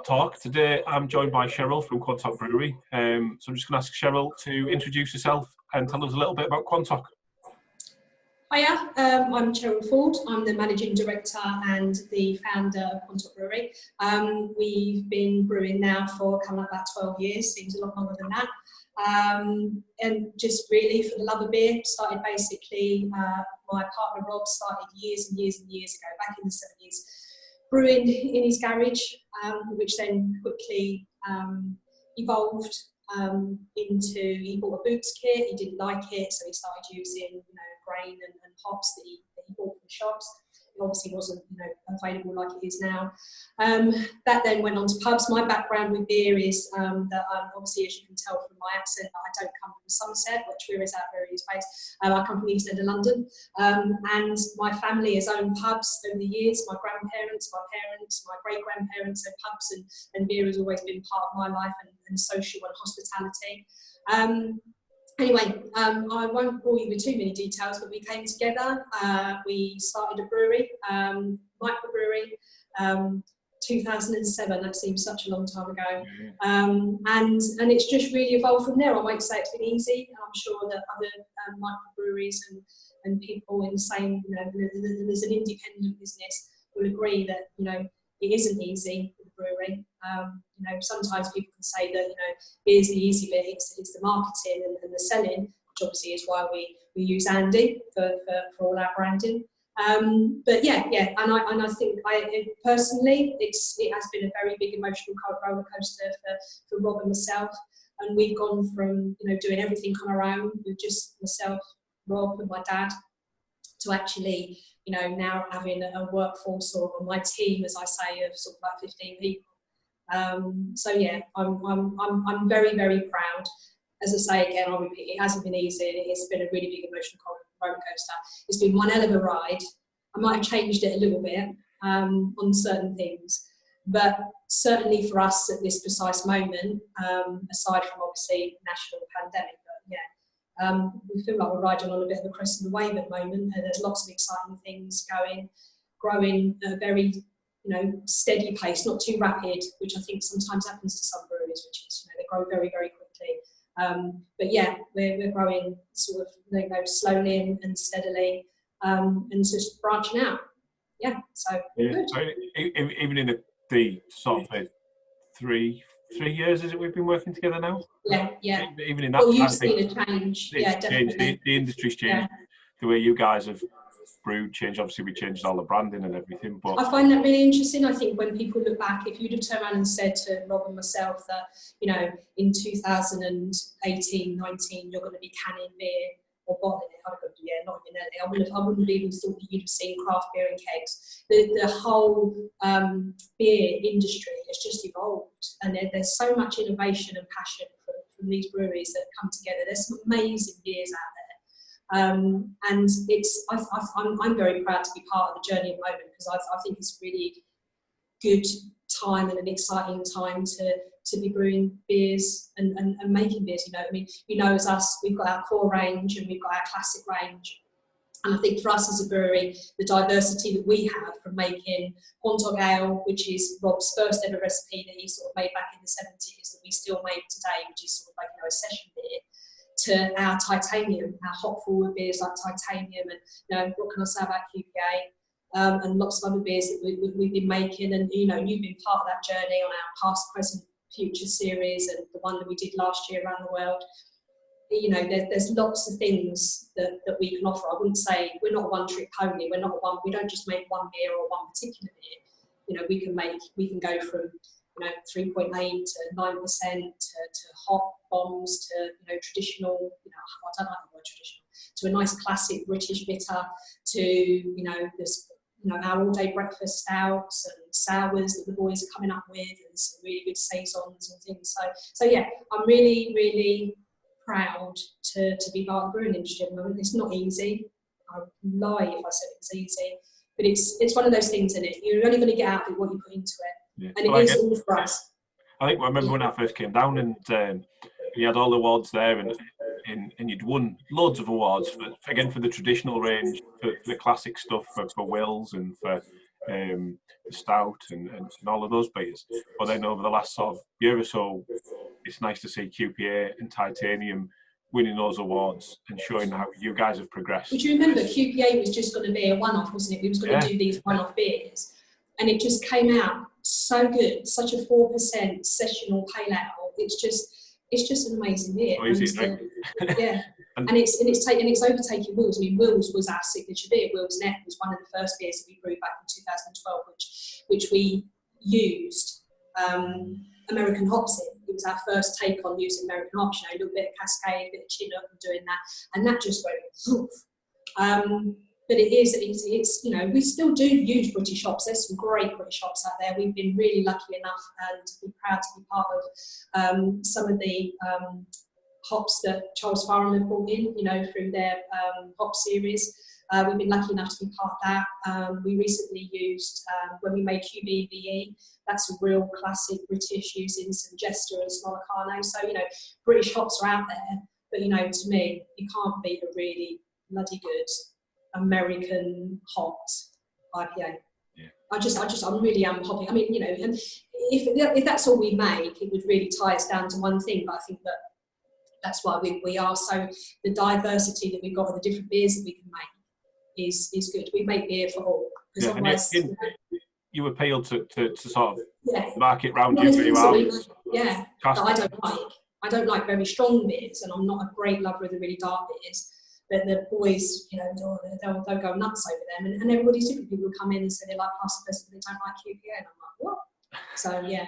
TopTalk. Today I'm joined by Cheryl from Quantock Brewery. So I'm just going to ask Cheryl to introduce herself and tell us a little bit about Quantock. Hiya, I'm Cheryl Ford. I'm the Managing Director and the founder of Quantock Brewery. We've been brewing now for coming up about 12 years, seems a lot longer than that. And just really for the love of beer, started basically, my partner Rob started years and years and years ago, back in the 70s, brewing in his garage, which then quickly evolved into, he bought a boots kit, he didn't like it, so he started using, grain and hops that he bought from shops. It obviously wasn't, available like it is now. That then went on to pubs. My background with beer is that obviously, as you can tell from my accent, I don't come from Somerset, which where is our brewery is based. I come from the East End of London, and my family has owned pubs over the years. My grandparents, my parents, my great-grandparents owned pubs, and beer has always been part of my life and social and hospitality. Anyway, I won't bore you with too many details, but we came together, we started a brewery, microbrewery, 2007, that seems such a long time ago, and it's just really evolved from there. I won't say it's been easy, I'm sure that other microbreweries and people in the same, there's an independent business will agree that, it isn't easy with the brewery. Sometimes people can say that, here's the easy bit, it's the marketing and the selling, which obviously is why we use Andy for all our branding. But yeah, and I think personally, it has been a very big emotional roller coaster for Rob and myself. And we've gone from, doing everything on our own with just myself, Rob and my dad, to actually, now having a workforce or my team, as I say, of sort of about 15 people. So yeah, I'm very, very proud. As I say again, I'll repeat, it hasn't been easy. It's been a really big emotional roller coaster. It's been one hell of a ride. I might have changed it a little bit on certain things, but certainly for us at this precise moment, aside from obviously national pandemic, but yeah. We feel like we're riding on a bit of a crest of the wave at the moment, and there's lots of exciting things growing at a very, steady pace, not too rapid, which I think sometimes happens to some breweries, which is, they grow very, very quickly. But yeah, we're growing sort of, slowly and steadily, and just branching out. Yeah, so good. So even in the sort of 3 years, is it we've been working together now? Yeah. Even in that, well, you've seen a change. Yeah, definitely. The industry's changed. Yeah. The way you guys have brewed changed. Obviously, we changed all the branding and everything. But I find that really interesting. I think when people look back, if you'd have turned around and said to Rob and myself that, in 2018, 19, you're going to be canning beer or bottling it, I'd have gone, yeah, not in early. I wouldn't have even thought that you'd have seen craft beer in kegs. The whole beer industry has just evolved, and there's so much innovation and passion from these breweries that come together. There's some amazing beers out there, and I'm very proud to be part of the journey at the moment, because I think it's a really good time and an exciting time to be brewing beers and making beers. As us, we've got our core range and we've got our classic range. And I think for us as a brewery, the diversity that we have from making Quantock Ale, which is Rob's first ever recipe that he sort of made back in the 70s, that we still make today, which is sort of like a session beer, to our titanium, our hop forward beers like titanium, and what can I say about QPA? And lots of other beers that we've been making, and you've been part of that journey on our past, present, future series, and the one that we did last year around the world. There's lots of things that we can offer. I wouldn't say we're not a one-trick pony. We don't just make one beer or one particular beer. We can go from 3.8 to 9% to hot bombs to traditional. I don't like the word traditional. To a nice classic British bitter, to this. Our all-day breakfast stouts and sours that the boys are coming up with, and some really good saisons and things. So yeah, I'm really, really proud to be part of the brewing industry at the moment. It's not easy. I would lie if I said it was easy, but it's one of those things, isn't it? You're only going to get out of it what you put into it, and it is all for us. I think I remember when I first came down, and you had all the awards there, and you'd won loads of awards for the traditional range, for the classic stuff, for Wills and for the stout and all of those beers. But then over the last sort of year or so, it's nice to see QPA and Titanium winning those awards and showing how you guys have progressed. Would you remember QPA was just going to be a one-off, wasn't it? We was going to do these one-off beers, and it just came out so good, such a 4% sessional pale ale. It's just an amazing beer. Yeah. And it's overtaking Will's. I mean, Will's was our signature beer. Will's Net was one of the first beers that we brewed back in 2012, which we used American hops in. It was our first take on using American hops. You know, a little bit of Cascade, a bit of Chinook, and doing that, and that just went. But it's you know, we still do use British hops. There's some great British hops out there. We've been really lucky enough and to be proud to be part of some of the hops that Charles Farham have brought in, you know, through their hop series. We've been lucky enough to be part of that. We recently used, when we made QBVE, that's a real classic British, using some Jester and Smolacano. So, you know, British hops are out there, but, you know, to me, you can't beat a really bloody good American hot IPA. Yeah. I'm really hopping. I mean, you know, and if that's all we make, it would really tie us down to one thing. But I think that's why we are so, the diversity that we've got of the different beers that we can make is good. We make beer for all. Because otherwise, you appeal to sort of market round you. Yeah, that I don't like. I don't like very strong beers, and I'm not a great lover of the really dark beers. But the boys, you know, they'll go nuts over them, and everybody's different. People come in and say they like Pasta, but they don't like QPA, and I'm like, what? So yeah,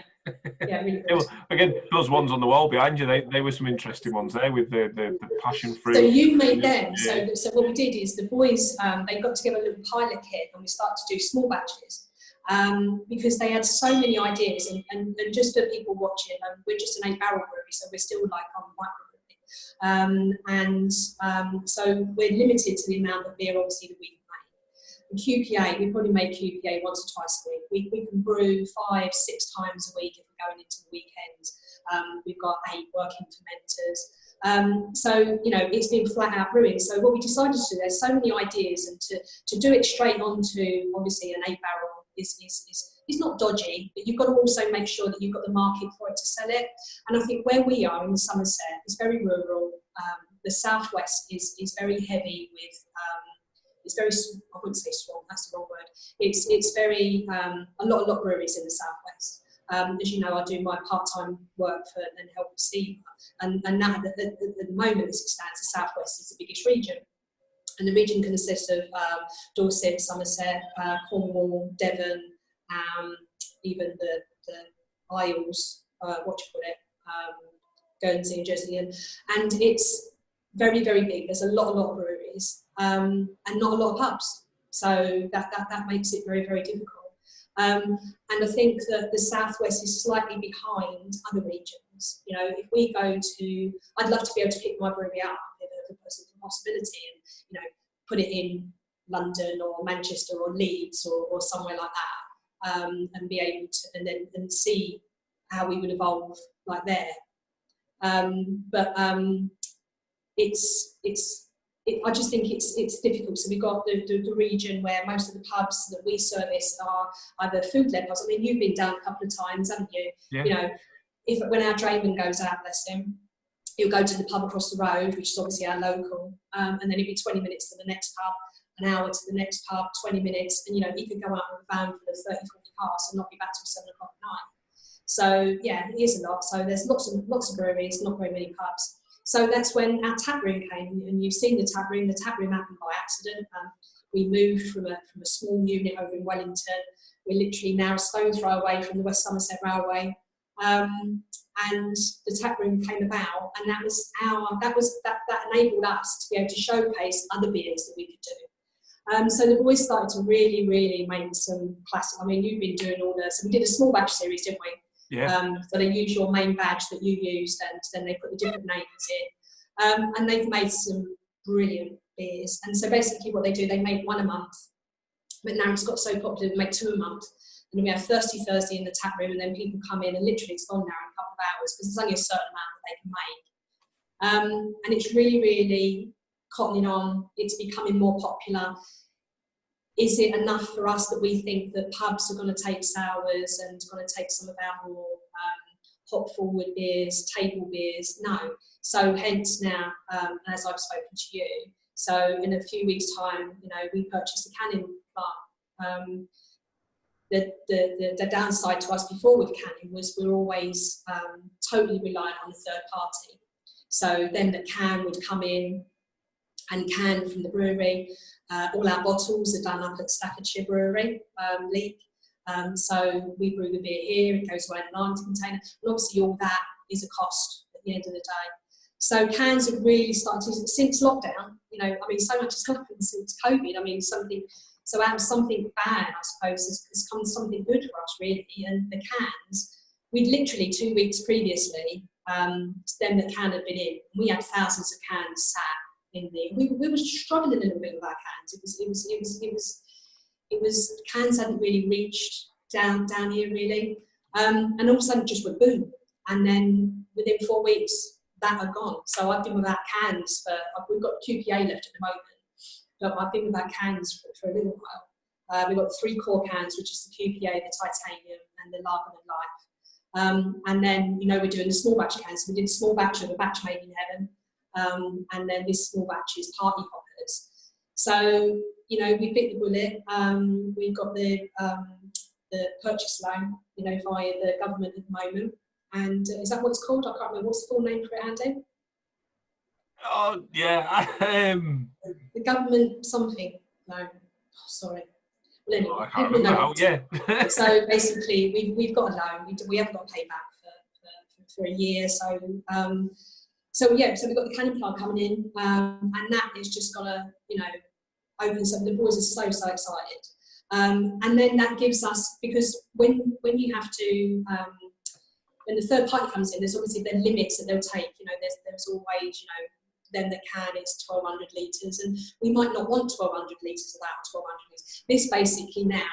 really good. Again, those ones on the wall behind you, they were some interesting ones there with the passion fruit. So you made them. So what we did is the boys, they got together a little pilot kit, and we started to do small batches. Because they had so many ideas, and just for people watching, we're just an 8-barrel brewery, so we're still like on microbrewery. So we're limited to the amount of beer, obviously, that we can make. And QPA, we probably make QPA once or twice a week. We can brew 5-6 times a week if we're going into the weekends. We've got 8 working fermenters. So, you know, it's been flat out brewing. So what we decided to do, there's so many ideas, and to do it straight onto, obviously, an 8-barrel is not dodgy, but you've got to also make sure that you've got the market for it to sell it. And I think where we are in Somerset, it's very rural. The southwest is very heavy with, it's very, I wouldn't say swamp, that's the wrong word. It's very, a lot of breweries in the southwest. As you know, I do my part-time work and help Steve, and that at the moment, as it stands, the southwest is the biggest region. And the region consists of Dorset, Somerset, Cornwall, Devon, even the Isles, Guernsey and Jersey. And it's very, very big. There's a lot of breweries and not a lot of pubs. So that makes it very, very difficult. And I think that the southwest is slightly behind other regions. You know, if we go to, I'd love to be able to pick my brewery up if there's a possibility, and, you know, put it in London or Manchester or Leeds or somewhere like that, and be able to, and see how we would evolve like there. I just think it's difficult. So we've got the region where most of the pubs that we service are either food-led pubs. I mean, you've been down a couple of times, haven't you? Yeah. You know, when our drayman goes out, bless him, he'll go to the pub across the road, which is obviously our local, and then it'll be 20 minutes to the next pub, an hour to the next pub, 20 minutes, and, you know, he could go out with a van for the 30, 40 cars and not be back till 7 o'clock at night. So yeah, it is a lot. So there's lots of breweries, not very many pubs. So that's when our tap room came, and you've seen the tap room. The tap room happened by accident. We moved from a small unit over in Wellington. We're literally now a stone's throw away from the West Somerset Railway, and the tap room came about, and that enabled us to be able to showcase other beers that we could do. So the boys started to really, really make some classic. I mean, you've been doing all this. So we did a small batch series, didn't we? Yeah. So they use your main badge that you used, and then they put the different names in. And they've made some brilliant beers. And so basically what they do, they make one a month. But now it's got so popular, they make 2 a month. And then we have Thirsty Thursday in the tap room, and then people come in, and literally it's gone now in a couple of hours, because there's only a certain amount that they can make. And it's really, really cottoning on. It's becoming more popular. is it enough for us that we think that pubs are going to take sours and going to take some of our more hop forward beers, table beers? No. So hence now, as I've spoken to you, so in a few weeks' time, we purchased a canning plant. The downside to us before with canning was we're always totally reliant on a third party. So then the can would come in and can from the brewery. All our bottles are done up at Staffordshire Brewery, Leek. So we brew the beer here, it goes away in an iron container. And obviously all that is a cost at the end of the day. So cans have really started, since lockdown, so much has happened since COVID. So out of something bad, I suppose, has come something good for us, really. And the cans, we'd literally 2 weeks previously, then the can had been in. We had thousands of cans sat in there. We were struggling a little bit with our cans. It was cans hadn't really reached down here, really. And all of a sudden, just went boom. And then within 4 weeks, that had gone. So I've been without cans we've got QPA left at the moment. But I've been without cans for a little while. We've got 3 core cans, which is the QPA, the titanium, and the lager and life. And then, we're doing a small batch of cans. So we did a small batch of a batch made in heaven. And then this small batch is party hoppers. So, we bit the bullet. We've got the purchase loan, via the government at the moment. And is that what it's called? I can't remember. What's the full name for it, Andy? Oh, yeah. The government something. No, sorry. Well, anyway, I can't remember now, yeah. So basically, we've got a loan. We haven't got to pay back for a year. So we've got the canning plant coming in, and that is just gonna, open some. The boys are so excited, and then that gives us, because when you have to. When the third party comes in, there's obviously then limits that they'll take. There's always, then the can is 1,200 litres, and we might not want 1,200 litres of that, 1,200 litres. This basically now,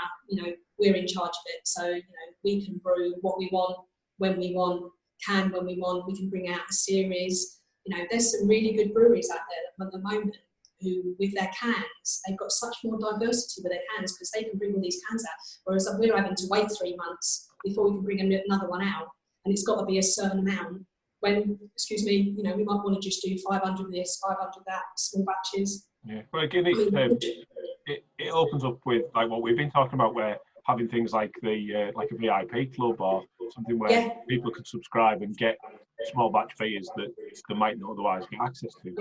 we're in charge of it. So, we can brew what we want, when we want, can when we want. We can bring out a series. There's some really good breweries out there at the moment who, with their cans, they've got such more diversity with their cans because they can bring all these cans out. Whereas we're having to wait 3 months before we can bring another one out. And it's got to be a certain amount. When, we might want to just do 500 this, 500 that, small batches. Yeah, but again, it opens up with like what we've been talking about, where having things like the like a VIP club or something where people can subscribe and get small batch beers that they might not otherwise get access to.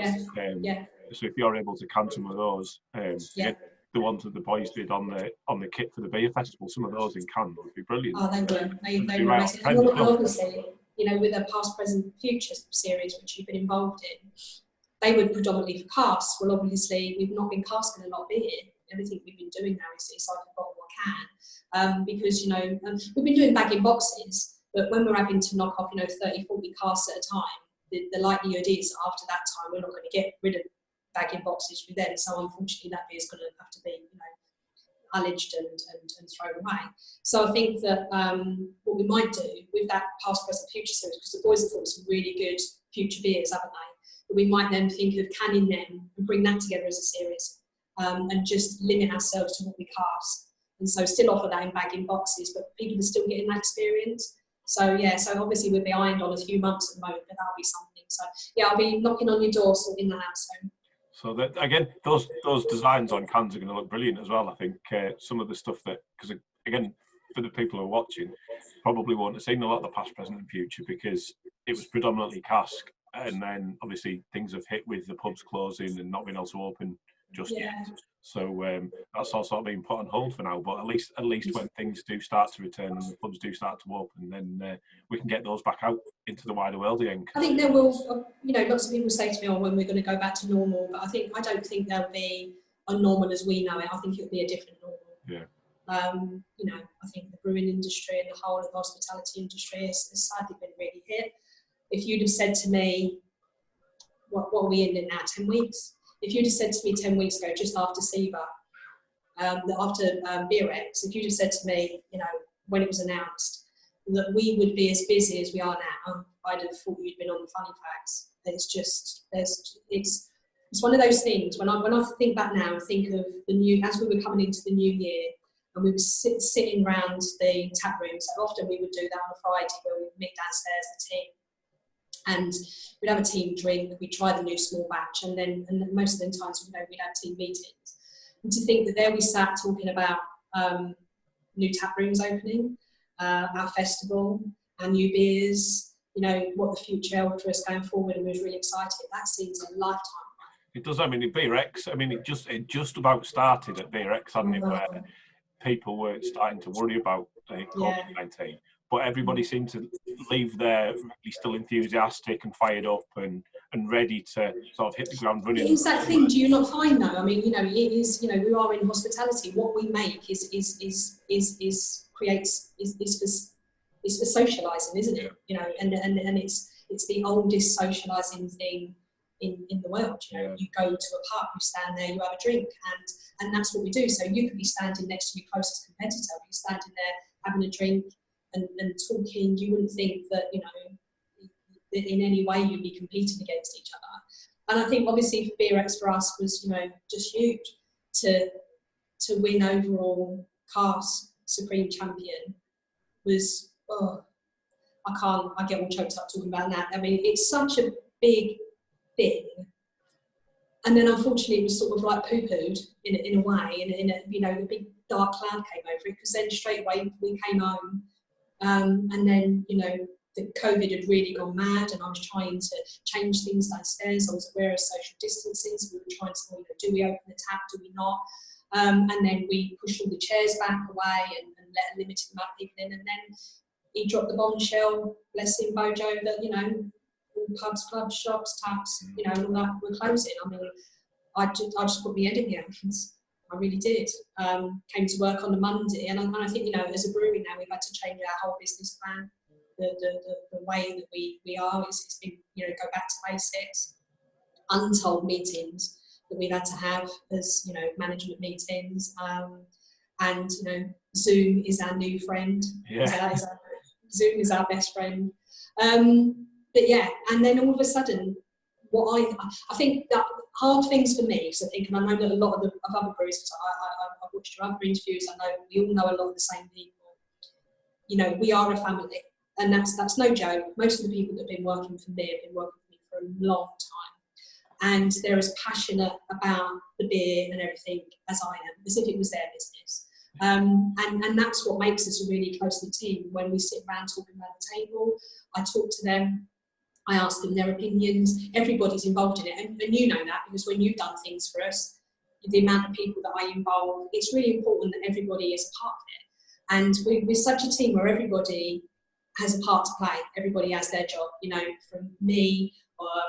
So if you're able to can some of those, the ones that the boys did on the kit for the beer festival, some of those in can would be brilliant. Oh, they were. They were amazing. And obviously, with the past, present, future series, which you've been involved in, they were predominantly for casks. Well, obviously, we've not been casking a lot of beer. Everything we've been doing now is like a bottle or can. Because, we've been doing bag in boxes, but when we're having to knock off, 30, 40 casks at a time, the likelihood is after that time, we're not going to get rid of bag in boxes for them. So unfortunately, that beer is going to have to be, ullaged and thrown away. So I think that what we might do with that past, present, future series, because the boys have thought some really good future beers, haven't they? But we might then think of canning them and bring that together as a series, and just limit ourselves to what we cast. And so still offer that in bag in boxes, but people are still getting that experience. So so obviously we'll be ironed on a few months at the moment, but that'll be something. So I'll be knocking on your door, sorting that out soon. So that again, those designs on cans are going to look brilliant as well. I think some of the stuff that, because again, for the people who are watching, probably won't have seen a lot of the past, present, and future because it was predominantly cask, and then obviously things have hit with the pubs closing and not being able to open just yet. So that's all sort of being put on hold for now. But at least when things do start to return and the pubs do start to open, then we can get those back out into the wider world again. I think there will, lots of people say to me, when we're going to go back to normal, but I don't think there'll be a normal as we know it. I think it'll be a different normal. Yeah. I think the brewing industry and the whole of the hospitality industry has sadly been really hit. If you'd have said to me, what are we in now, 10 weeks? If you'd have said to me 10 weeks ago, just after SIVA, after BeerX, if you'd have said to me, when it was announced, that we would be as busy as we are now, I'd have thought you'd been on the funny facts. It's it's one of those things, when I think back now, think of the new, as we were coming into the new year, and we were sitting around the tap room. So often we would do that on a Friday, where we'd meet downstairs, the team, and we'd have a team drink, we'd try the new small batch, and most of the times, we'd have team meetings. And to think that there we sat talking about new tap rooms opening, our festival, our new beers, what the future held for us going forward, and we was really excited. That seems a lifetime. It does. I mean, at Beer X, it just about started at Beer X, hadn't it, where people were starting to worry about COVID-19, but everybody seemed to leave there really still enthusiastic and fired up and ready to sort of hit the ground running. It is that thing, do you not find though? I mean, it is, we are in hospitality. What we make is for socialising, isn't it? And it's the oldest socialising thing in the world. You go to a pub, you stand there, you have a drink, and that's what we do. So you could be standing next to your closest competitor, you're standing there having a drink and talking. You wouldn't think that that in any way you'd be competing against each other. And I think obviously for Beer X for us was just huge to win overall Cast Supreme Champion was I get all choked up talking about that. I mean, it's such a big thing, and then unfortunately it was sort of like poo-pooed in a way, in a the big dark cloud came over it, because then straight away we came home, and then the COVID had really gone mad, and I was trying to change things downstairs. I was aware of social distancing, so we were trying to do we open the tap, do we not? And then we pushed all the chairs back away and let a limited amount of people in, and then he dropped the bombshell, bless him, Bojo, that all pubs, clubs, shops, taps, all that were closing. I mean, I just put my head in the hands. I really did. Came to work on a Monday, and I think as a brewery now we've had to change our whole business plan. The way that we are, it's been go back to basics. Untold meetings that we've had to have as management meetings, and Zoom is our new friend. Yeah. Zoom is our best friend. But yeah, and then all of a sudden, what I think that hard things for me, because I think, and I know that a lot of other brewers, I've watched your other interviews, I know we all know a lot of the same people. We are a family, and that's no joke. Most of the people that have been working for me have been working for me for a long time, and they're as passionate about the beer and everything as I am, as if it was their business. And that's what makes us a really close-knit team. When we sit around talking around the table, I talk to them, I ask them their opinions. Everybody's involved in it, and you know that, because when you've done things for us, the amount of people that I involve, it's really important that everybody is a part of it. And we're such a team where everybody has a part to play. Everybody has their job, from me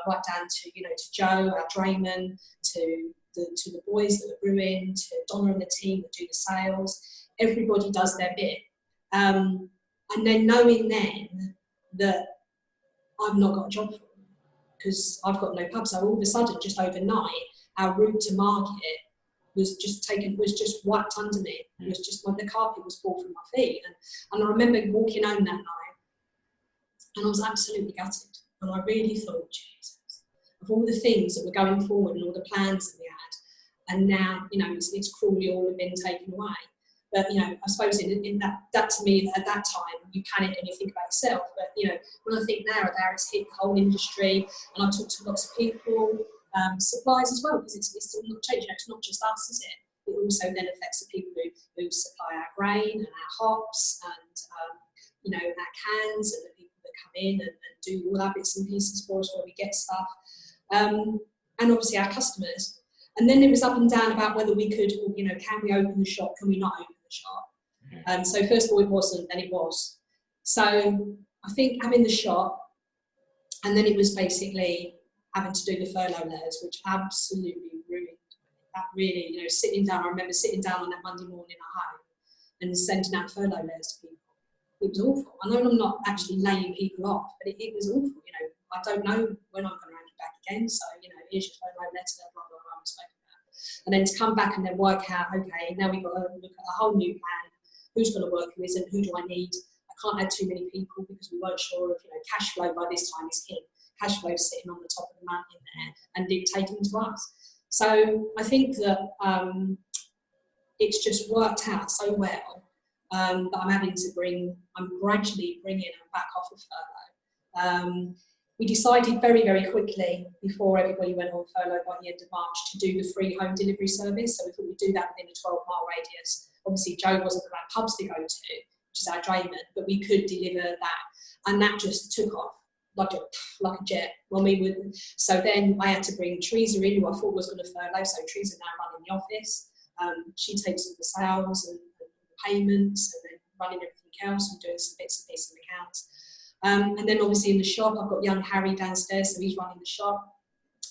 right down to to Joe, our drayman, to the boys that are brewing, to Donna and the team that do the sales. Everybody does their bit, and then knowing then that I've not got a job for them because I've got no pub. So all of a sudden, just overnight, our route to market was just wiped under me. It was just the carpet was pulled from my feet, and I remember walking home that night, and I was absolutely gutted. And I really thought, Jesus, of all the things that were going forward and all the plans that we had, and now it's cruelly all been taken away. But I suppose in that to me at that time you panic and you think about yourself. But when I think now of how it's hit the whole industry, and I talk to lots of people, suppliers as well, because it's still not changing. It's not just us, is it? It also then affects the people who supply our grain and our hops and our cans, and the people that come in and do all our bits and pieces for us where we get stuff, and obviously our customers. And then it was up and down about whether we could, can we open the shop? Can we not open the shop? So first of all, it wasn't, then it was. So I think having the shop, and then it was basically having to do the furlough letters, which absolutely ruined that. Really, sitting down. I remember sitting down on that Monday morning at home and sending out furlough letters to people. It was awful. I know I'm not actually laying people off, but it was awful. I don't know when I'm going to have you back again. So here's your furlough letter, blah blah blah. And then to come back and then work out, okay, now we've got to look at a whole new plan. Who's going to work, who isn't, who do I need? I can't add too many people because we weren't sure of, cash flow by this time is king. cash flow sitting on the top of the mountain there and dictating to us. So I think that it's just worked out so well that I'm gradually bringing them back off of furlough. We decided very, very quickly before everybody went on furlough by the end of March to do the free home delivery service. So we thought we'd do that within a 12-mile radius. Obviously, Joe wasn't going to have pubs to go to, which is our drayman, but we could deliver that. And that just took off like a jet. So then I had to bring Teresa in, who I thought was going to furlough. So Teresa now running the office. She takes all the sales and the payments and then running everything else and doing some bits and pieces of accounts. And then obviously in the shop, I've got young Harry downstairs, so he's running the shop.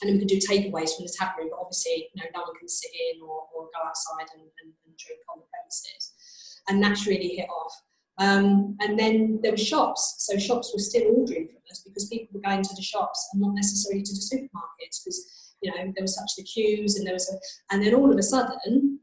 And then we can do takeaways from the tap room, but obviously, no one can sit in or go outside and drink on the premises. And that's really hit off. And then there were shops. So shops were still ordering from us because people were going to the shops and not necessarily to the supermarkets because, there was such the queues and and then all of a sudden,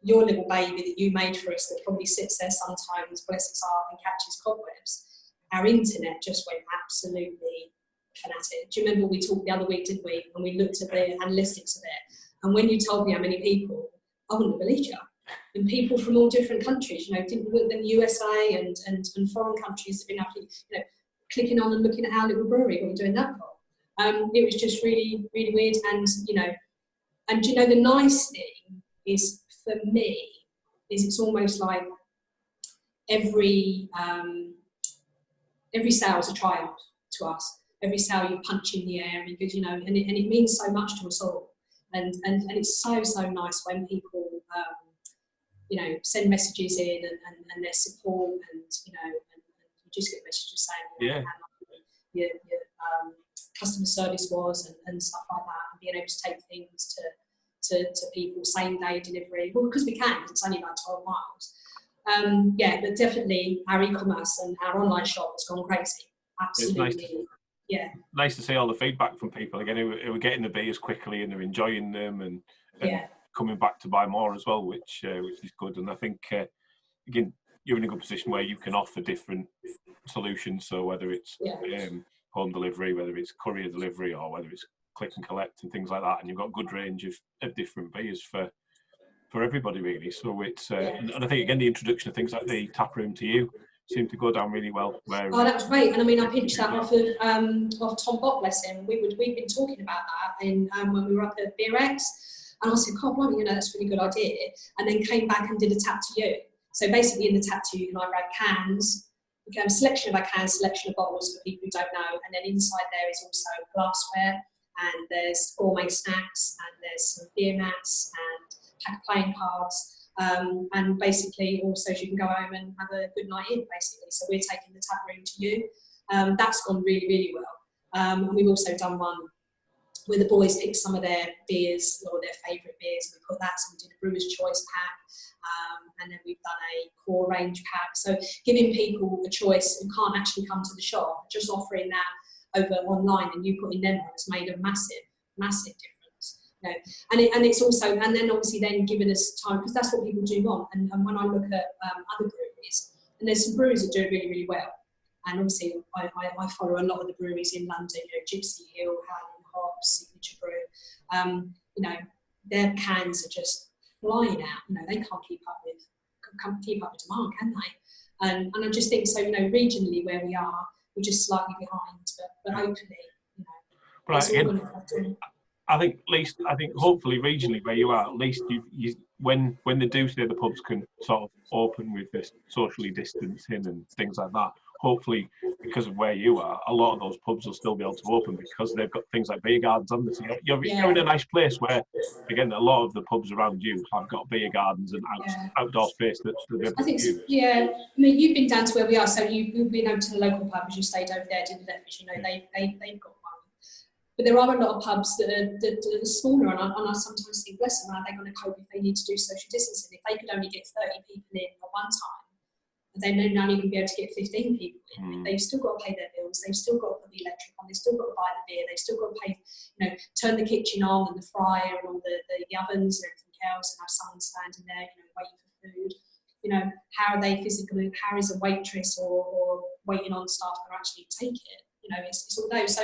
your little baby that you made for us that probably sits there sometimes, bless its heart, and catches cobwebs, our internet just went absolutely fanatic. Do you remember we talked the other week, didn't we? And we looked at the analytics of it. And when you told me how many people, I wouldn't have believed you. And people from all different countries, the USA and foreign countries have been actually, clicking on and looking at our little brewery. What are you doing that for? It was just really, really weird. And the nice thing is for me is it's almost like every sale is a triumph to us. Every sale you punch in the air because and it means so much to us all. And it's so nice when people send messages in and their support and you just get messages saying how your customer service was and stuff like that, and being able to take things to people same day delivery. Well, because we can, it's only about 12 miles. But definitely our e-commerce and our online shop has gone crazy. Absolutely. Nice to see all the feedback from people again who are getting the beers quickly and they're enjoying them and coming back to buy more as well, which is good. And I think again, you're in a good position where you can offer different solutions. So whether it's home delivery, whether it's courier delivery, or whether it's click and collect and things like that, and you've got a good range of different beers for everybody really. So it's and I think again the introduction of things like the tap room to you seemed to go down really well. That was great, and I mean I pinched that off of Tom Bott, bless him. We've been talking about that in when we were up at Beer X, and I said, "God, blimey, that's a really good idea." And then came back and did a tap to you. So basically, in the tap to you can either add cans, a selection of our cans, selection of bottles for people who don't know, and then inside there is also glassware, and there's gourmet snacks, and there's some beer mats and pack of playing cards. And basically also you can go home and have a good night in basically. So we're taking the tap room to you. That's gone really, really well. And we've also done one where the boys picked some of their beers or their favourite beers. We put that, so we did a brewer's choice pack, and then we've done a core range pack. So giving people a choice who can't actually come to the shop, just offering that over online and you putting them on has made a massive, massive difference. And it's also, and then obviously then giving us time, because that's what people do want. And when I look at other breweries, and there's some breweries that do it really, really well. And obviously I follow a lot of the breweries in London, Gypsy Hill, Howling Hops, Signature Brew. Their cans are just flying out. They can't keep up with demand, can they? And I just think so. Regionally where we are, we're just slightly behind, but hopefully, it's all going to come through. I think hopefully regionally where you are, at least you when they do say the pubs can sort of open with this socially distancing and things like that, hopefully because of where you are, a lot of those pubs will still be able to open because they've got things like beer gardens on them. So you're in a nice place where, again, a lot of the pubs around you have got beer gardens and outdoor space that they're able to use. I mean, you've been down to where we are, so you've been over to the local pub as you stayed over there, didn't you? They've got one. But there are a lot of pubs that are smaller, and I sometimes think, bless them, are they going to cope if they need to do social distancing? If they could only get 30 people in at one time, then they're not even be able to get 15 people in. They've still got to pay their bills, they've still got to put the electric on, they've still got to buy the beer, they've still got to pay, turn the kitchen on and the fryer and all the ovens and everything else, and have someone standing there, waiting for food. How are they physically, how is a waitress or waiting on staff going to actually take it? It's all those.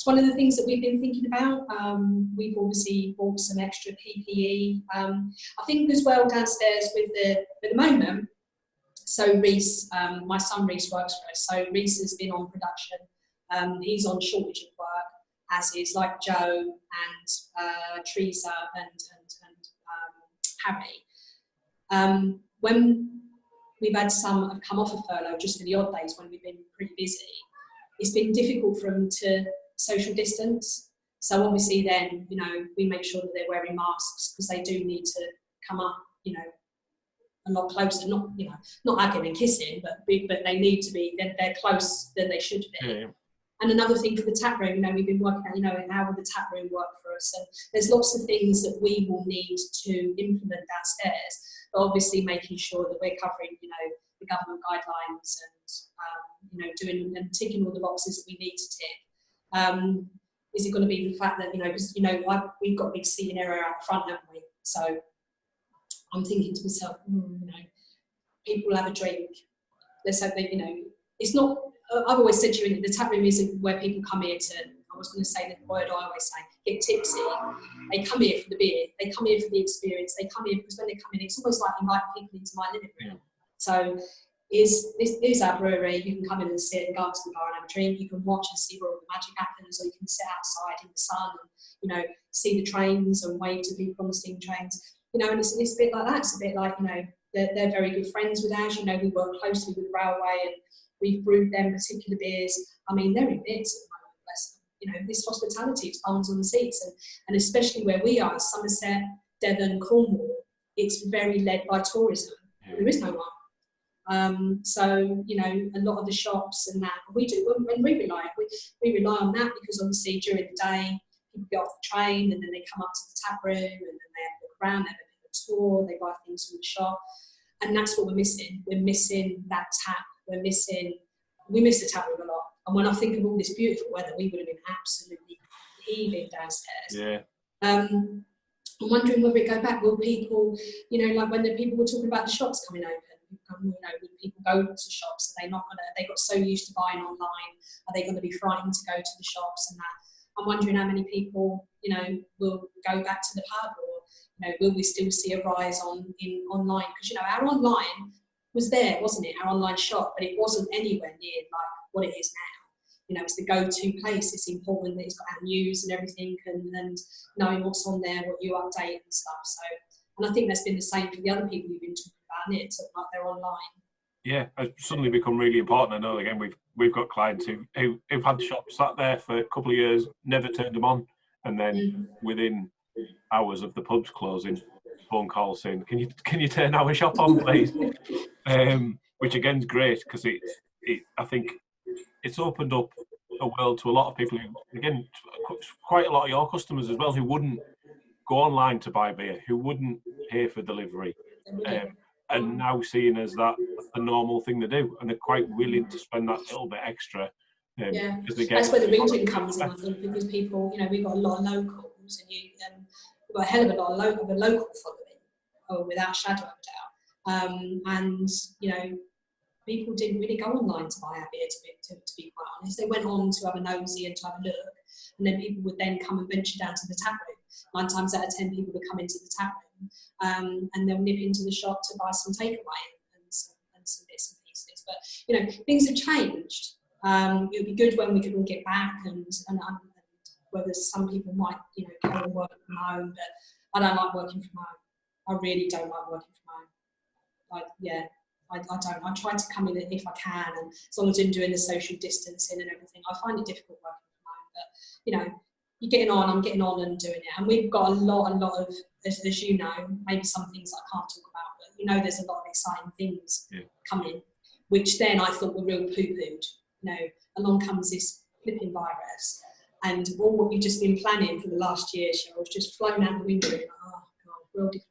it's one of the things that we've been thinking about. We've obviously bought some extra PPE. I think as well downstairs at the moment, so Reese, my son Reese works for us, so Reese has been on production. He's on shortage of work, as is like Joe and Teresa and Harry. When we've had some have come off a furlough just for the odd days when we've been pretty busy, it's been difficult for them to social distance. So obviously then, we make sure that they're wearing masks because they do need to come up, a lot closer, not hugging and kissing, but they need to be, they're close than they should be. Yeah. And another thing for the tap room, we've been working out, how will the tap room work for us? And there's lots of things that we will need to implement downstairs, but obviously making sure that we're covering, the government guidelines and, doing and ticking all the boxes that we need to tick. Is it going to be the fact that, because, we've got a big seating area out front, haven't we? So I'm thinking to myself, people have a drink. Let's hope that, it's not, I've always said to you, the tap room isn't where people come here to, I was going to say the word I always say, get tipsy. They come here for the beer. They come here for the experience. They come here because when they come in, it's almost like inviting people into my living room. So this is our brewery. You can come in and sit and go up to the bar and have a drink. You can watch and see where all the magic happens, or you can sit outside in the sun and, see the trains and wave to people on the steam trains. And it's a bit like that. It's a bit like, they're very good friends with us. We work closely with the railway and we've brewed them particular beers. I mean, they're in bits at the moment, bless them. This hospitality, it's bums on the seats. And especially where we are, Somerset, Devon, Cornwall, it's very led by tourism. There is no one. So, a lot of the shops and that, we do, and we rely on that because obviously during the day, people get off the train and then they come up to the tap room and then they have a look around, they have a bit of a tour, they buy things from the shop. And that's what we're missing. We're missing that tap. We miss the tap room a lot. And when I think of all this beautiful weather, we would have been absolutely heaving downstairs. Yeah. I'm wondering whether it go back. Will people, like when the people were talking about the shops coming open, would people go to shops? Are they not gonna? They got so used to buying online. Are they going to be frightened to go to the shops and that? I'm wondering how many people, will go back to the pub, or will we still see a rise in online? Because our online was there, wasn't it? Our online shop, but it wasn't anywhere near like what it is now. It's the go-to place. It's important that it's got our news and everything, and knowing what's on there, what you update and stuff. So, and I think that's been the same for the other people you've been talking about, isn't it? So, like they're online. Yeah, it's suddenly become really important. I know. Again, we've got clients who've had shops sat there for a couple of years, never turned them on, and then within hours of the pubs closing, phone call saying, "Can you turn our shop on, please?" Which again is great because I think it's opened up a world to a lot of people who, again, quite a lot of your customers as well, who wouldn't go online to buy beer, who wouldn't pay for delivery, and now seeing as that the normal thing to do, and they're quite willing to spend that little bit extra. Because they get that's where the region comes in, I think, because people, we've got a lot of locals, and we've got a hell of a lot of local following, without a shadow of a doubt. And people didn't really go online to buy our beer, to be quite honest. They went on to have a nosy and to have a look, and then people would then come and venture down to the tap room. 9 times out of 10, people would come into the tap room, and they'll nip into the shop to buy some takeaway and some bits and pieces. But things have changed. It would be good when we could all get back, and whether some people might go and work from home, but I don't like working from home. I really don't like working from home. I don't. I try to come in if I can, and as long as I'm doing the social distancing and everything, I find it difficult working from home. But you're getting on, I'm getting on and doing it. And we've got a lot of, as you know, maybe some things I can't talk about, but there's a lot of exciting things coming, which then I thought were real poo-pooed. Along comes this flipping virus, and all what we've just been planning for the last year, Cheryl, just flown out the window. Like, oh God, we're all deflated.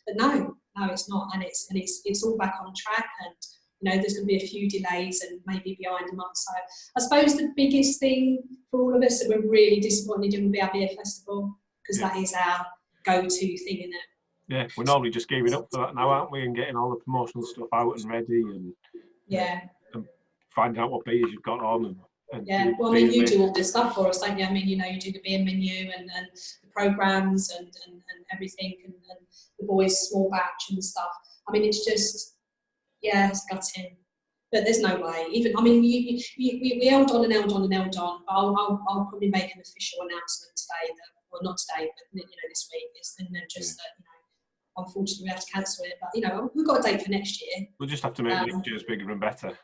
But no, it's not, and it's all back on track, and there's going to be a few delays and maybe behind a month. So I suppose the biggest thing for all of us that we're really disappointed in will be our beer festival, because that is our go-to thing, isn't it? Yeah, we're normally just gearing up for that now, aren't we, and getting all the promotional stuff out and ready, and and finding out what beers you've got on, and Yeah, well, I mean, you do all this stuff for us, don't you? I mean, you know, you do the beer menu and the programmes and everything, and the boys' small batch and stuff. I mean, it's just, yeah, it's gutting. But there's no way. Even, I mean, we held on and held on and held on. But I'll probably make an official announcement today that, well, not today, but you know, this week. Is and then just that, you know, unfortunately we have to cancel it. But you know, we've got a date for next year. We'll just have to make next year's bigger and better.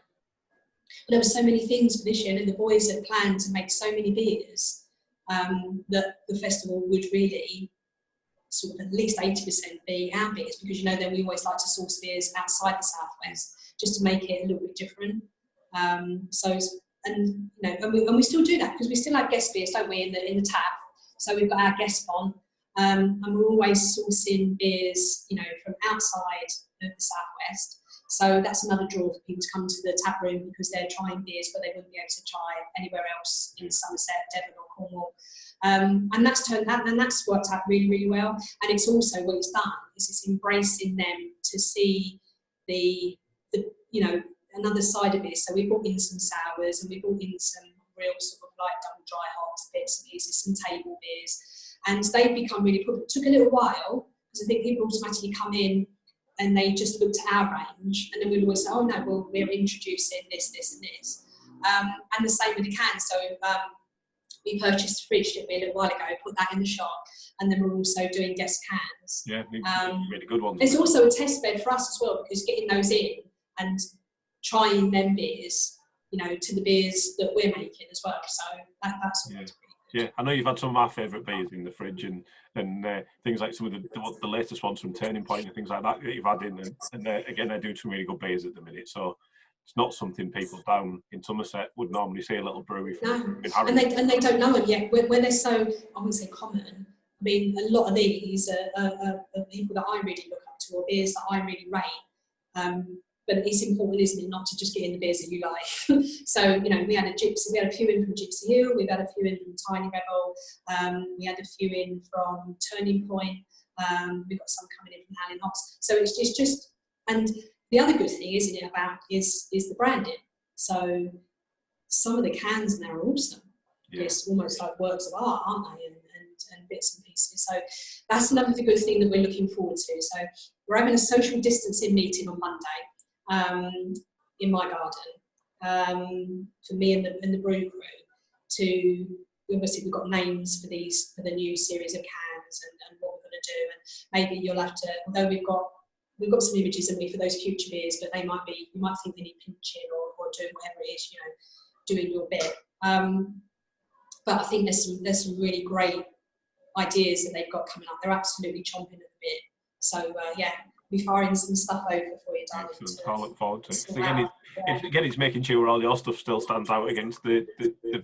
There were so many things for this year, and the boys had planned to make so many beers that the festival would really sort of at least 80% be our beers, because you know then we always like to source beers outside the southwest just to make it a little bit different. So and you know, and we still do that because we still have guest beers, don't we, in the tap. So we've got our guest on, and we're always sourcing beers, you know, from outside of the southwest. So that's another draw for people to come to the tap room, because they're trying beers but they wouldn't be able to try anywhere else in Somerset, Devon or Cornwall. And that's turned out, and that's worked out really, really well. And it's also what it's done is it's embracing them to see the you know, another side of it. So we brought in some sours and we brought in some real sort of like double dry hops, bits and pieces, some table beers, and they've become really popular. It took a little while because I think people automatically come in and they just looked at our range, and then we'd always say, oh no, well, we're introducing this, this and this. And the same with the cans. So we purchased a fridge, didn't we, a little while ago, put that in the shop, and then we're also doing guest cans. Yeah, really good ones. It's also a test bed for us as well, because getting those in and trying them beers, you know, to the beers that we're making as well. So that's always pretty good. Yeah, I know you've had some of my favourite beers in the fridge, and things like some of the latest ones from Turning Point and things like that you've had in, and again, they're doing some really good beers at the minute. So it's not something people down in Somerset would normally see a little brewery from. No, and they don't know them yet. When they're so, I wouldn't say common. I mean, a lot of these are people that I really look up to, or beers that I really rate. But it's important, isn't it, not to just get in the beers that you like. So, you know, we had a few in from Gypsy Hill, we've had a few in from Tiny Rebel, we had a few in from Turning Point, we've got some coming in from Howling Hops. So it's just, and the other good thing, isn't it, about is the branding. So some of the cans now are awesome. Yeah. It's almost like works of art, aren't they? And bits and pieces. So that's another good thing that we're looking forward to. So we're having a social distancing meeting on Monday in my garden for me and the brew crew. Obviously we've got names for the new series of cans and what we're going to do. And maybe you'll have to, although we've got some images of me for those future beers, but you might think they need pinching or doing whatever it is, you know, doing your bit. But I think there's some really great ideas that they've got coming up. They're absolutely chomping at the bit. So yeah, we'll be firing some stuff over for you, darling. I'll look forward to it. Again, it's making sure all your stuff still stands out against the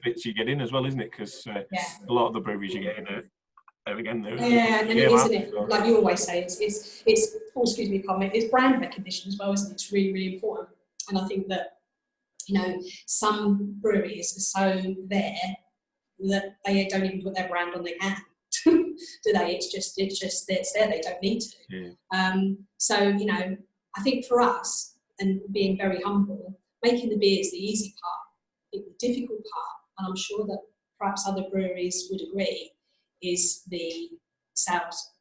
bits you get in as well, isn't it? Because a lot of the breweries you get in are again, and it isn't it? So. Like you always say, it's excuse me, comment. It's brand recognition as well, isn't it? It's really, really important. And I think that, you know, some breweries are so there that they don't even put their brand on their can. Do they? It's just there. They don't need to. Yeah. So, you know, I think for us, and being very humble, making the beer is the easy part. The difficult part, and I'm sure that perhaps other breweries would agree, is the sales,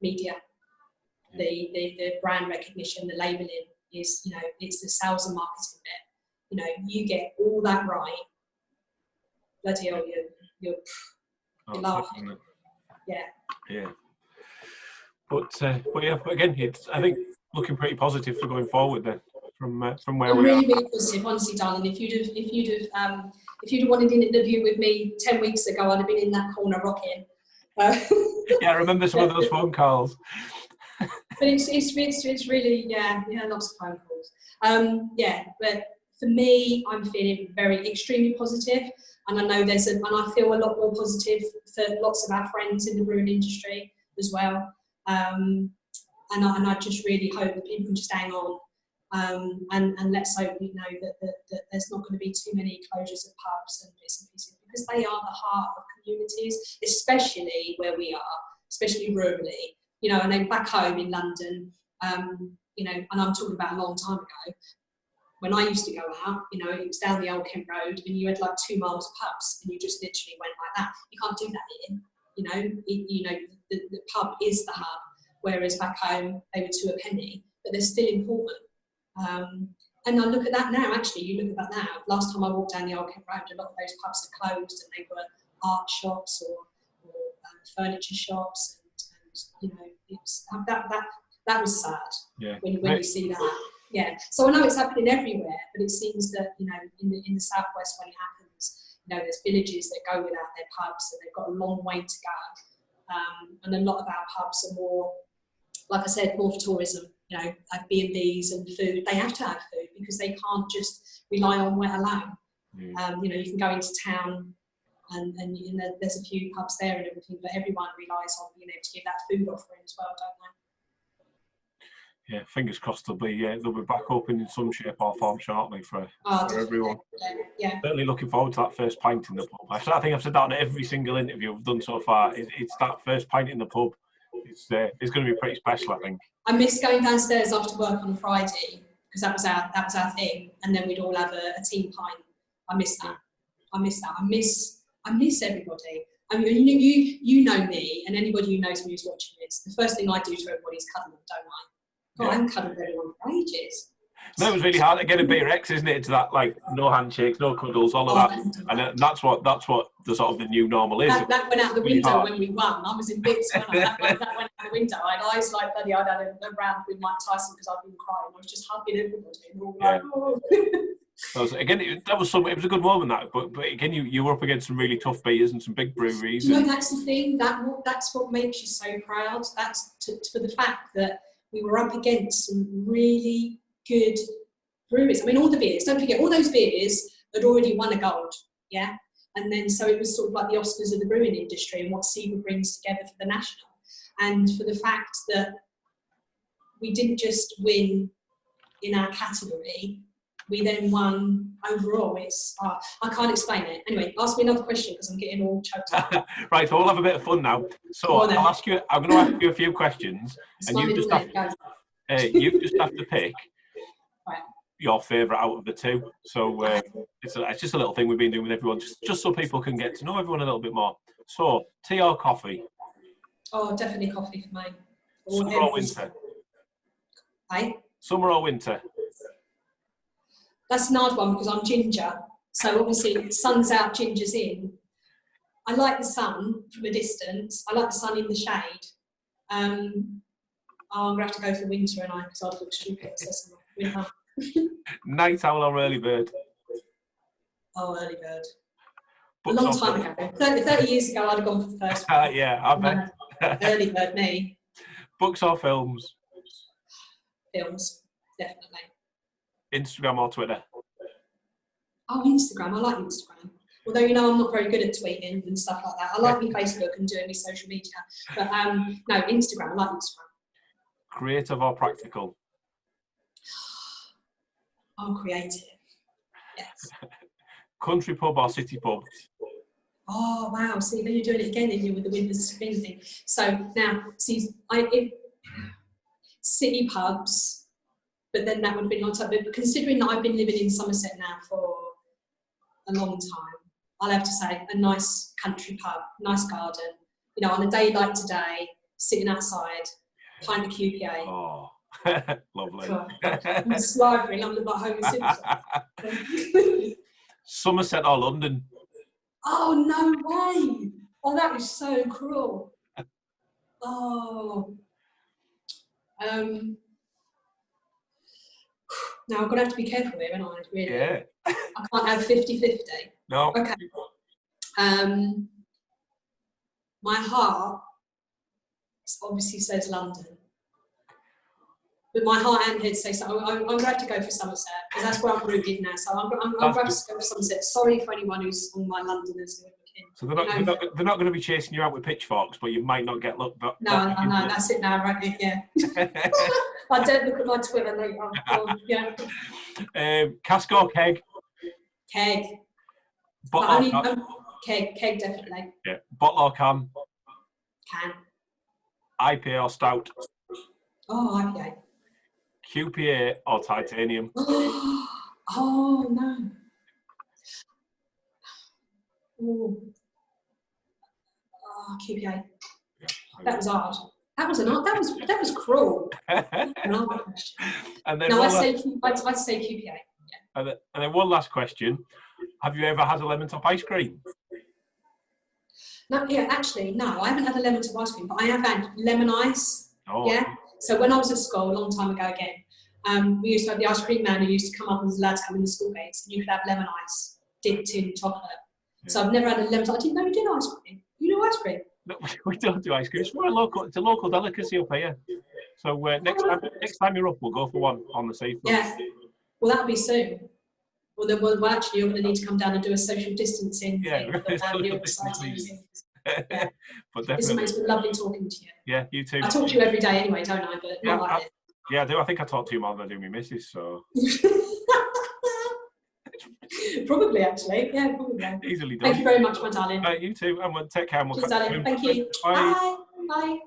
media, the brand recognition, the labelling is, you know, it's the sales and marketing bit. You know, you get all that right, bloody hell, you're laughing. Yeah. But yeah, again, it's, I think, looking pretty positive for going forward then, from where we are. Really, really positive, honestly, darling. If you'd have wanted an interview with me 10 weeks ago, I'd have been in that corner rocking. Yeah, I remember some of those phone calls. But it's really lots of phone calls. Yeah, but for me, I'm feeling extremely positive. And I know and I feel a lot more positive for lots of our friends in the brewing industry as well. And I just really hope that people can just hang on. And let's hope, you know, that there's not going to be too many closures of pubs and bits and pieces, because they are the heart of communities, especially where we are, especially rurally. You know, and then back home in London, you know, and I'm talking about a long time ago, when I used to go out, you know, it was down the Old Kent Road and you had like 2 miles of pubs and you just literally went like that. You can't do that here, you know. The pub is the hub, whereas back home they were 2 a penny, but they're still important. And I look at that now, actually, you look at that now. Last time I walked down the Old Kent Road, a lot of those pubs are closed and they were art shops or furniture shops, and you know, it's, that was sad. Yeah. When you see that. Yeah. So I know it's happening everywhere, but it seems that, you know, in the southwest when it happens, you know, there's villages that go without their pubs and they've got a long way to go. And a lot of our pubs are more, like I said, more for tourism. You know, like B&Bs and food. They have to have food because they can't just rely on wet alone. You know, you can go into town and you know, there's a few pubs there and everything, but everyone relies on being able to give that food offering as well, don't they? Yeah, fingers crossed they'll be back open in some shape or form shortly for everyone. Yeah. Certainly looking forward to that first pint in the pub. I think I've said that on every single interview I've done so far. It's that first pint in the pub. It's going to be pretty special, I think. I miss going downstairs after work on a Friday because that was our thing, and then we'd all have a team pint. I miss that. I miss everybody. I mean, you know me, and anybody who knows me who's watching this. The first thing I do to everybody is cuddle them, don't I? God, I haven't cuddled everyone for ages. No, it was really hard to get a bit of X, isn't it? To that, like, no handshakes, no cuddles, all of that, and that's what the sort of the new normal is. That went out the window when we won. I was in bits when that went out the window. I was like, bloody, I'd had a round with Mike Tyson because I'd been crying. I was just hugging everybody, and all like, oh. It was a good moment, that, but again, you were up against some really tough beaters and some big breweries. You know, that's the thing. That's what makes you so proud. That's for the fact that we were up against some really good breweries. I mean, all the beers, don't forget, all those beers had already won a gold, yeah? And then, so it was sort of like the Oscars of the brewing industry and what SEBA brings together for the national. And for the fact that we didn't just win in our category, we then won overall. It's I can't explain it. Anyway, ask me another question because I'm getting all choked up. Right, so we'll have a bit of fun now. So I'm going to ask you a few questions, and you just have to pick your favourite out of the two. So it's just a little thing we've been doing with everyone, just so people can get to know everyone a little bit more. So, tea or coffee? Oh, definitely coffee for me. Summer or winter? Hey? Summer or winter? That's an hard one because I'm ginger. So obviously, sun's out, ginger's in. I like the sun from a distance. I like the sun in the shade. I'm going to have to go for winter, and because I'd look stupid. So winter. Night owl or early bird? Oh, early bird. Books a long time ago. 30 years ago, I'd have gone for the first one. Yeah, I bet. Early bird, me. Books or films? Films, definitely. Instagram or Twitter? Oh, Instagram. I like Instagram. Although, you know, I'm not very good at tweeting and stuff like that. I like my Facebook and doing my social media. But no, Instagram. I like Instagram. Creative or practical? Oh, creative. Yes. Country pub or city pub? Oh, wow. See, then you're doing it again, didn't you, with the winter's spin thing. So now, see, city pubs, but then that would have been on top. But considering that I've been living in Somerset now for a long time, I'll have to say a nice country pub, nice garden. You know, on a day like today, sitting outside, pint of QPA. Oh, lovely. I'm slavering. I'm like Homer Simpson. Somerset or London? Oh, no way. Oh, that is so cruel. Oh. Now, I'm going to have to be careful here, aren't I? Really? Yeah. I can't have 50-50. No. Okay. My heart obviously says London. But my heart and head say so. I'm going to have to go for Somerset because that's where I'm rooted now. So I'm going to have to go for Somerset. Sorry for anyone who's on my Londoners. So they're not going to be chasing you out with pitchforks, but you might not get looked back. No, that's it now, right? Yeah. I don't look at my Twitter later. Yeah. Cask or keg? Keg. Keg, definitely. Yeah. Bottle or can? Can. IPA or stout? Oh, IPA. QPA or titanium? Oh no. Ooh. Oh, QPA. Yeah, that was hard. That was cruel. Another question. And then No, I'd say QPA. Yeah. And then one last question: have you ever had a Lemontop ice cream? No, yeah, actually, no, I haven't had a Lemontop ice cream, but I have had lemon ice. Oh. Yeah. So when I was at school a long time ago, again, we used to have the ice cream man who used to come up and was allowed to come in the school gates, and you could have lemon ice dipped in chocolate. Yeah. So I've never had a lemon. I didn't know you did ice cream. You do ice cream? No, we don't do ice cream. It's a local delicacy up here. So next time you're up, we'll go for one on the seafront. Yeah. Well, that'll be soon. Well, then, well, actually, you're going to need to come down and do a social distancing thing. Social distancing. Yeah. But definitely. Listen, it's been lovely talking to you. Yeah, you too. I talk to you every day anyway, don't I? But not like this. Yeah, I do. I think I talk to you more than I do my missus, so. Probably, actually. Yeah, probably. Easily done. Thank you very much, my darling. You too. And we'll take care. And we'll Cheers, darling. Thank you. Bye. Bye. Bye.